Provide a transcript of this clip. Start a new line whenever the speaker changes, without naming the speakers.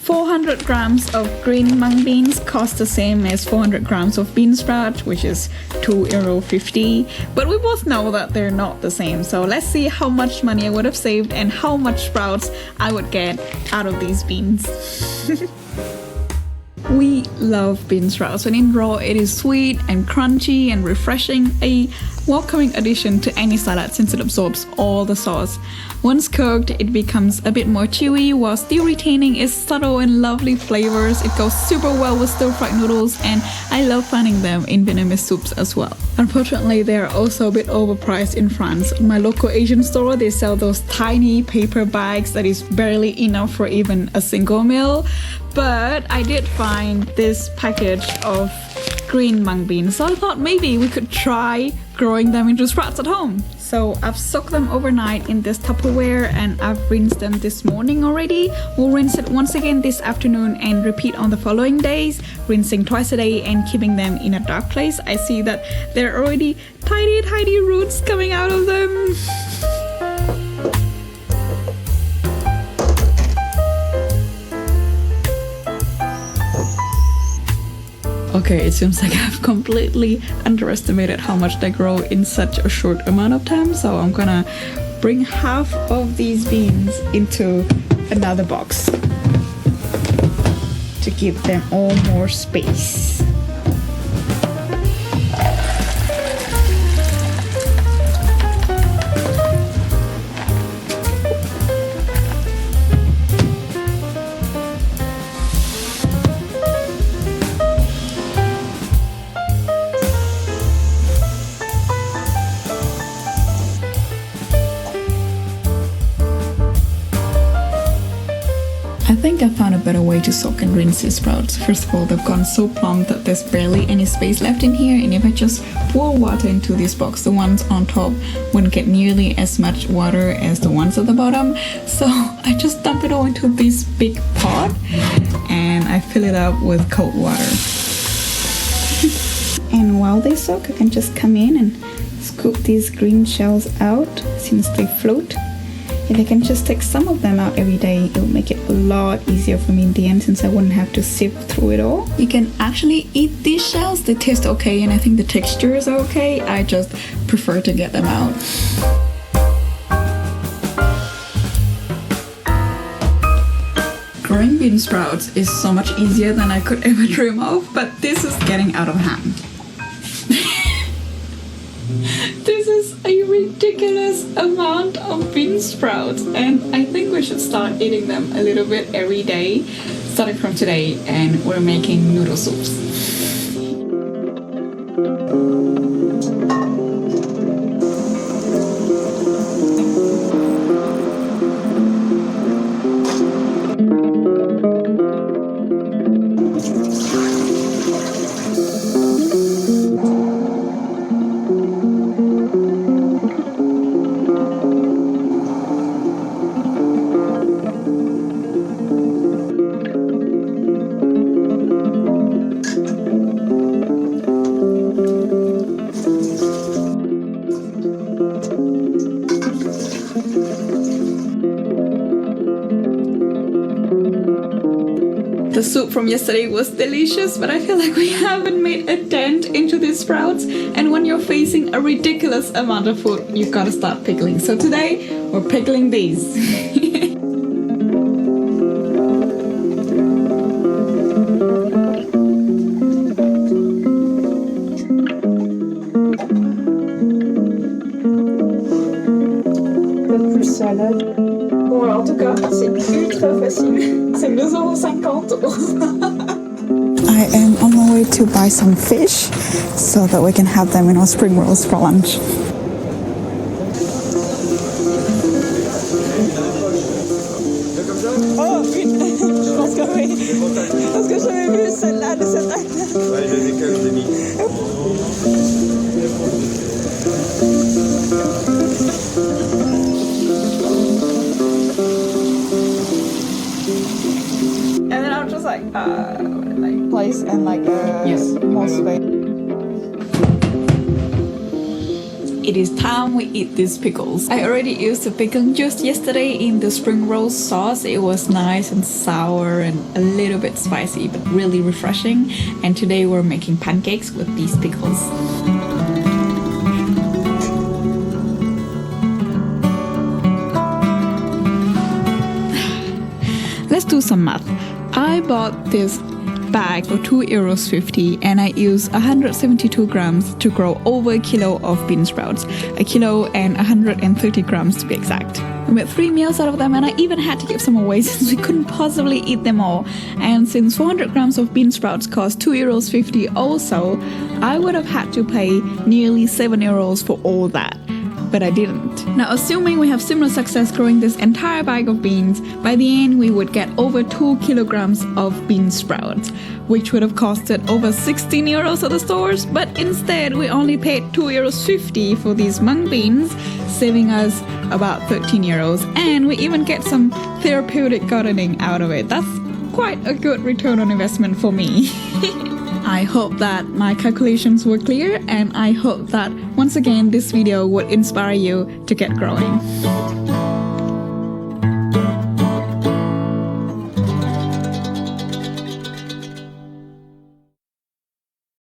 400 grams of green mung beans cost the same as 400 grams of bean sprout, which is €2.50. But we both know that they're not the same. So let's see how much money I would have saved and how much sprouts I would get out of these beans. We love bean sprouts. When in raw, it is sweet and crunchy and refreshing, a welcoming addition to any salad since it absorbs all the sauce. Once cooked, it becomes a bit more chewy while still retaining its subtle and lovely flavors. It goes super well with stir-fried noodles, and I love finding them in Vietnamese soups as well. Unfortunately, they are also a bit overpriced in France. In my local Asian store, they sell those tiny paper bags that is barely enough for even a single meal. But I did find this package of green mung beans, so I thought maybe we could try growing them into sprouts at home. So I've soaked them overnight in this Tupperware and I've rinsed them this morning already. We'll rinse it once again this afternoon and repeat on the following days, rinsing twice a day and keeping them in a dark place. I see that there are already tiny roots coming out of them. Okay, it seems like I've completely underestimated how much they grow in such a short amount of time, so I'm gonna bring half of these beans into another box to give them all more space. I think I found a better way to soak and rinse these sprouts. First of all, they've gone so plump that there's barely any space left in here, and if I just pour water into this box, the ones on top wouldn't get nearly as much water as the ones at the bottom. So I just dump it all into this big pot and I fill it up with cold water. And while they soak, I can just come in and scoop these green shells out since they float. If I can just take some of them out every day, it will make it a lot easier for me in the end, since I wouldn't have to sift through it all. You can actually eat these shells. They taste okay and I think the textures are okay. I just prefer to get them out. Growing bean sprouts is so much easier than I could ever dream of, but this is getting out of hand. This is a ridiculous amount of bean sprouts, and I think we should start eating them a little bit every day, starting from today, and we're making noodle soups. The soup from yesterday was delicious, but I feel like we haven't made a dent into these sprouts, and when you're facing a ridiculous amount of food, you've got to start pickling. So today, we're pickling these.
Salade. Bon, alors en tout cas, c'est ultra facile. C'est 2,50 €.
I am on my way to buy some fish so that we can have them in our spring rolls for lunch.
Oh putain, je pense que oui. Parce que j'avais vu celle-là de cette taille-là.
Ouais, je décale, je l'ai mis.
And then I'm just like
Place and like
Yes.
more space.
it is time we eat these pickles. I already used the pickle juice yesterday in the spring roll sauce. It was nice and sour and a little bit spicy, but really refreshing. And today we're making pancakes with these pickles. Let's do some math. I bought this bag for €2.50 and I use 172 grams to grow over a kilo of bean sprouts, a kilo and 130 grams to be exact. We made 3 meals out of them, and I even had to give some away since we couldn't possibly eat them all. And since 400 grams of bean sprouts cost €2.50 also, I would have had to pay nearly €7 for all that. But I didn't. Now, assuming we have similar success growing this entire bag of beans, by the end we would get over 2 kilograms of bean sprouts, which would have costed over €16 at the stores, but instead we only paid €2.50 for these mung beans, saving us about €13, and we even get some therapeutic gardening out of it. That's quite a good return on investment for me. I hope that my calculations were clear, and I hope that once again this video would inspire you to get growing.